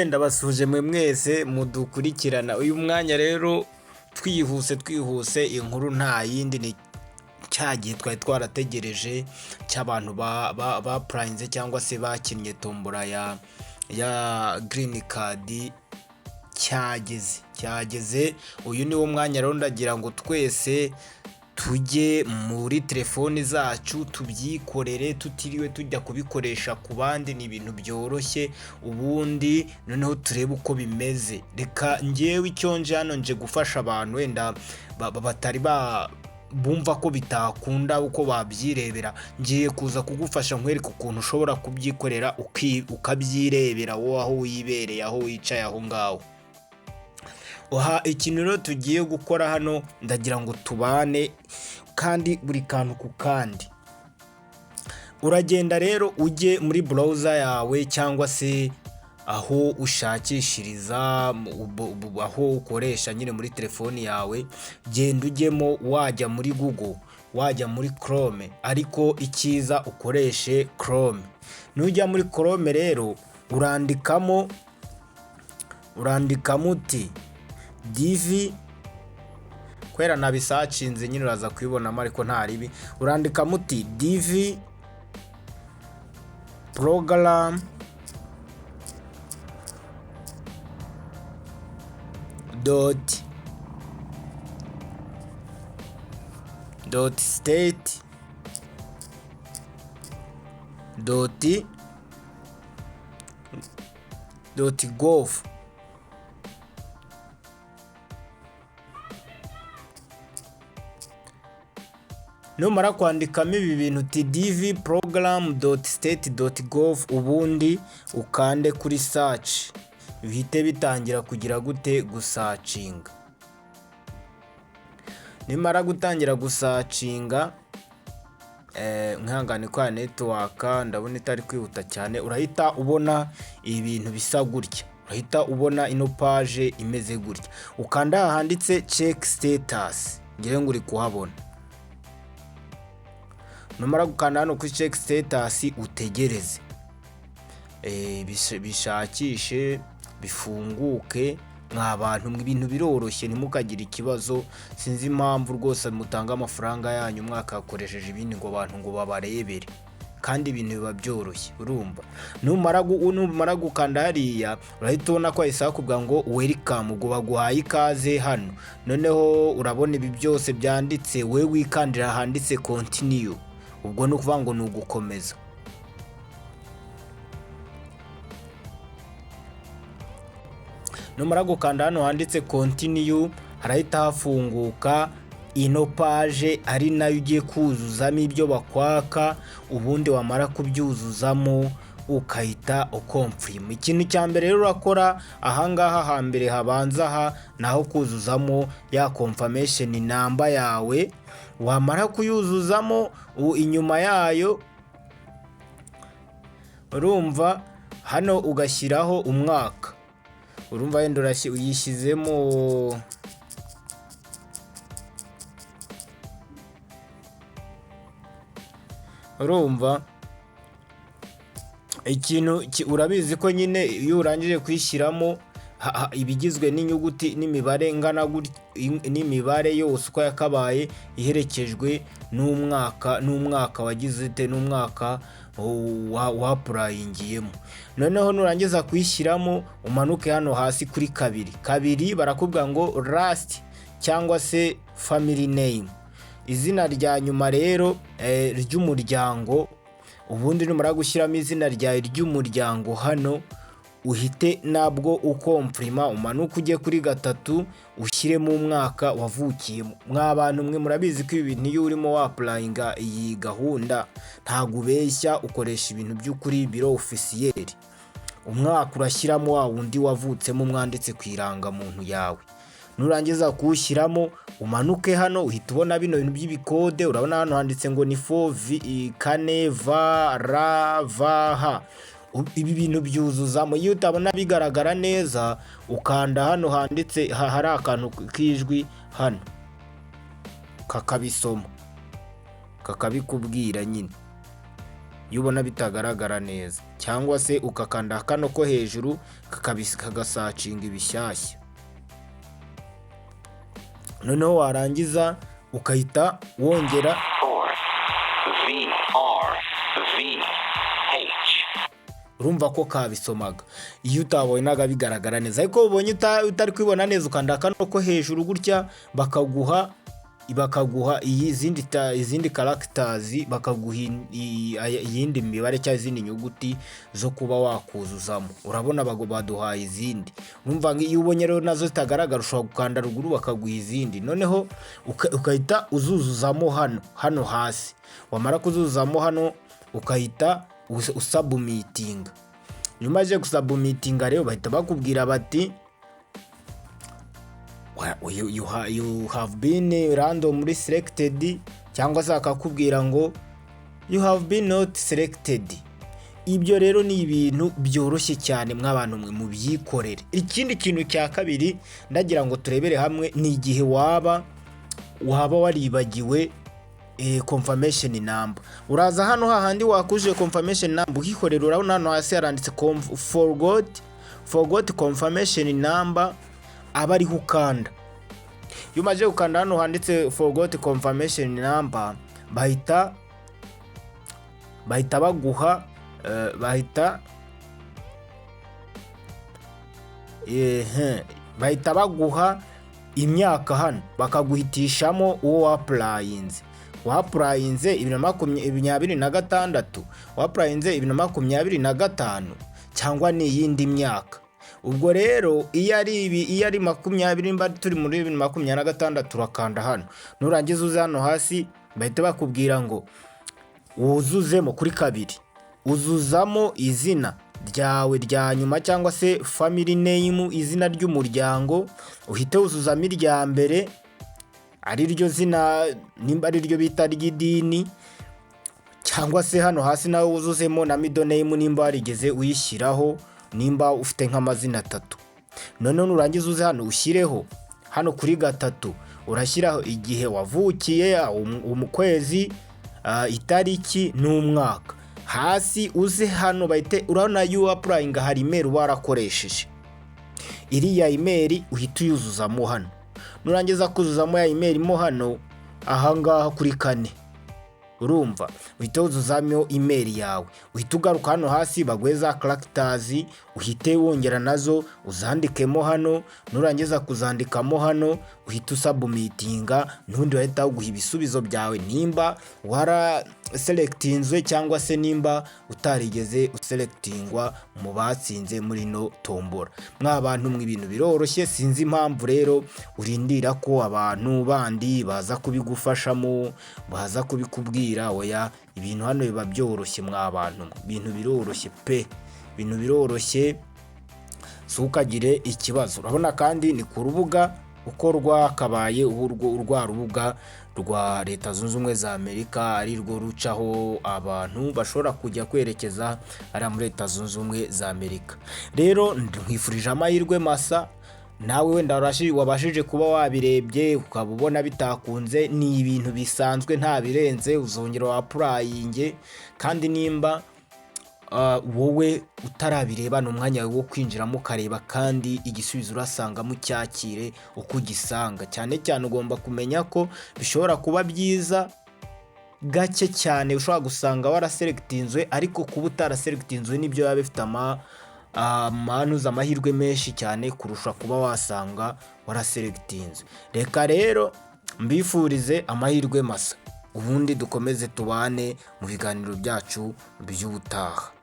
ndabasuhuje mwe mwese mudukurikirana uyu mwanya rero twihuse inkuru nta yindi ni cya gihe twari twarategereje cy'abantu ba purayinze cyangwa se bakinnye tombora ya girini kadi cyageze. Uyu ni wo mwanya rero ndagira ngo twese tujye muri telefoni zacu tubyikorere tutiriwe tujya kubikoresha ku bandi. Ni ibintu byoroshye, ubundi noneho turebe uko bimeze. Reka ngewe icyo nje hano nje gufasha abantu wenda batari bumva ko bitakunda uko babyirebera. Ngiye kuza kugufasha nkwereka ukuntu ushobora kubyikorera ukabyirebera wowe aho wibereye, aho wicaye aho ngaho. Ikintu rero tugiye gukora hano ndagira ngo tubane kandi buri kantu ku kandi. Uragenda rero ujye muri browser yawe cyangwa se aho ushakishiriza, aho ukoresha nyine muri telefoni yawe. Genda ujyemo, wajya muri Google, wajya muri Chrome, ariko icyiza ukoreshe Chrome. Nujya muri Chrome rero urandikamo uti divi, kwera nabisacinze nyine uraza kwibonamo ariko nta ribi. Urandikamo uti divi program dot state dot gov. Numara kwandikamo ibi bintu uti dv.program.state.gov, ubundi ukande kuri search, bihite bitangira kugira gute gusacinga. Nimara gutangira gusacinga, nkangane kwa network ndabona itari kwihuta cyane, urahita ubona ibintu bisa gutya. Urahita ubona ino page imeze gutya, ukanda handitse check status, ngire ngo uri kuhabona. Numara gukanda hano kuri check status utegereze bishakishe bifunguke. Nk'abantu ibintu biroroshye, ntimukagire ikibazo. Sinzi impamvu rwose mutanga amafaranga yanyu mwakakoresheje ibindi ngo abantu ngo babarebere, kandi ibintu biba byoroshye. Urumva numara gukanda hariya urahita ubona ko ahise akubwira ngo welcome, ubwo baguhaye ikaze hano. Noneho urabona ibi byose byanditse, we wikandira handitse continue, ubwo ni ukuvuga ngo ni ugukomeza. Numara gukanda hano handitse continue, harahita hafunguka ino page ari nayo ugiye kuzuzamo ibyo bakwaka. Ubundi wamara kubyuzuzamo ukahita ukomfirima. Ikintu cya mbere rero urakora ahangaha hambere habanza naho kuzuzamo ya confirmation number yawe. Wamara kuyuzuzamo inyuma yayo, urumva hano ugashyiraho umwaka. Urumva yenda uyishyizemo urumva ikintu urabizi ko nyine iyo urangije kwishyiramo ibigizwe n'inyuguti n'imibare ngana n'imibare yose uko yakabaye iherekejwe n'umwaka wagize ute, n'umwaka wapurayingiyemo. Noneho nurangiza kuyishyiramo umanuke hano hasi kuri kabiri barakubwira ngo last cyangwa se family name, izina rya nyuma rero ry'umuryango. Ubundi numara gushyiramo izina ryawe ry'umuryango hano uhite nabwo ukomfirima, umanuke ujye kuri 3 ushyiremo umwaka wavukiyemo. Mw'abantu mwe murabizi ko ibi bintu iyo urimo wapurayinga iyi gahunda ntago ubeshya, ukoresha ibintu by'ukuri biro ofisiyeri. Umwaka urashyiramo wa wundi wavutsemo mwanditse ku irangamuntu yawe. Nurangiza kuwushyiramo umanuke hano uhita ubona bino bintu by'ibikode. Urabona hano handitse ngo ni 4 va ra va ha. Ibi bintu byuzuzamo. Iyo utabona bigaragara neza ukanda hano handitse hari akantu k'ijwi hano kakabisoma kakabikubwira nyine. iyo ubona bitagaragara neza. cyangwa se ukakanda kano ko hejuru kagasacinga ibishyashya. Noneho warangiza ukahita wongera urumva ko kabisomaga iyo utabonaga bigaragara neza, ariko ubonye utari kwibona neza ukanda kano ko hejuru gutya bakaguha izindi characters, bakaguha iyindi mibare cyangwa izindi nyuguti zo kuba wakuzuzamo. Urabona baduhaye izindi, urumva iyo ubonye rero nazo zitagaragara ushobora gukanda ruguru bakaguha izindi, noneho ukahita uzuzuzamo hano hasi. Wamara kuzuzuzamo hano ukahita usabumitinga. Nyuma yo gusabumitinga rero bahita bakubwira bati you have been randomly selected, cyangwa se akakubwira ngo you have been not selected. Ibyo rero ni ibintu byoroshye cyane mw'abantu mwe mu byikorere. Ikindi kintu cya kabiri ndagira ngo turebere hamwe ni igihe waba waribagiwe confirmation number. Uraza hano hahandi wakuje confirmation number ukikorera, urabona hano hasi yaranditse forgot confirmation number, aba ari ukanda. Iyo umaze gukanda hano handitse forgot confirmation number bahita baguha bahita baguha imyaka hano, bakaguhitishamo uwo wapurayinze 2026, wapurayinze 2025 cyangwa n'iyindi myaka. Ubwo rero iyo ari 20 mba turi muri 2026 turakanda hano, nurangiza uze hano hasi bahita bakubwira ngo wuzuzemo kuri kabiri, uzuzamo izina ryawe rya nyuma cyangwa se family name, izina ry'umuryango. Uhite uzuzamo irya mbere ari ryo zina, nimba ari ryo bita ry'idini, cyangwa se hano hasi nawe wuzuzemo na middle name nimba warigeze uyishyiraho, nimba ufite nk'amazina 3. None nurangiza uze hano ushyireho hano kuri 3 urashyiraho igihe wavukiye, ukwezi, itariki n'umwaka. Hasi uze hano bahite urabona you applying, hari email warakoresheje, iriya email uhita uyuzuzamo hano. Nurangiza kuzuzamo ya email mo hano ahangaha kuri 4, urumva uhita uzuzamo email yawe, uhita ugaruka hano hasi bagweza characters, uhite wongera nazo uzandikemo hano. Nurangiza kuzandikamo hano uhita usabumitinga, n'undi wahita uguha ibisubizo byawe nimba wara selectinzwe cyangwa se nimba utarigeze uselectingwa mu batsinze muri no tombora. Mw'abantu mw'ibintu biroroshye, sinzi impamvu rero urindira ko abantu bandi baza kubigufashamo, baza kubikubwira. Oya, ibintu hano biba byoroshye mw'abantu, ibintu biroroshye pe, ibintu biroroshye, sukagire ikibazo. Urabona kandi ni ku rubuga uko rwakabaye urwa rubuga rwa Leta Zunze Ubumwe za Amerika, ari rwo rucaho abantu bashobora kujya kwerekeza ari muri Leta Zunze Ubumwe za Amerika. Rero nkwifurije amahirwe masa, nawe wenda wabashije kuba wabirebye ukaba ubona bitakunze, ni ibintu bisanzwe nta birenze, uzongera wapurayinge. Kandi nimba wowe utarabireba ni umwanya wo kwinjiramo ukareba, kandi igisubizo urasangamo cyakire uko ugisanga. Cyane cyane ugomba kumenya ko bishobora kuba byiza gake cyane, ushobora gusanga waraselectinzwe, ariko kuba utaraselectinzwe nibyo biba bifite amahirwe menshi cyane kurusha kuba wasanga waraselectinzwe. Reka rero mbifurize amahirwe masa, ubundi dukomeze tubane mu biganiro byacu by'ubutaha.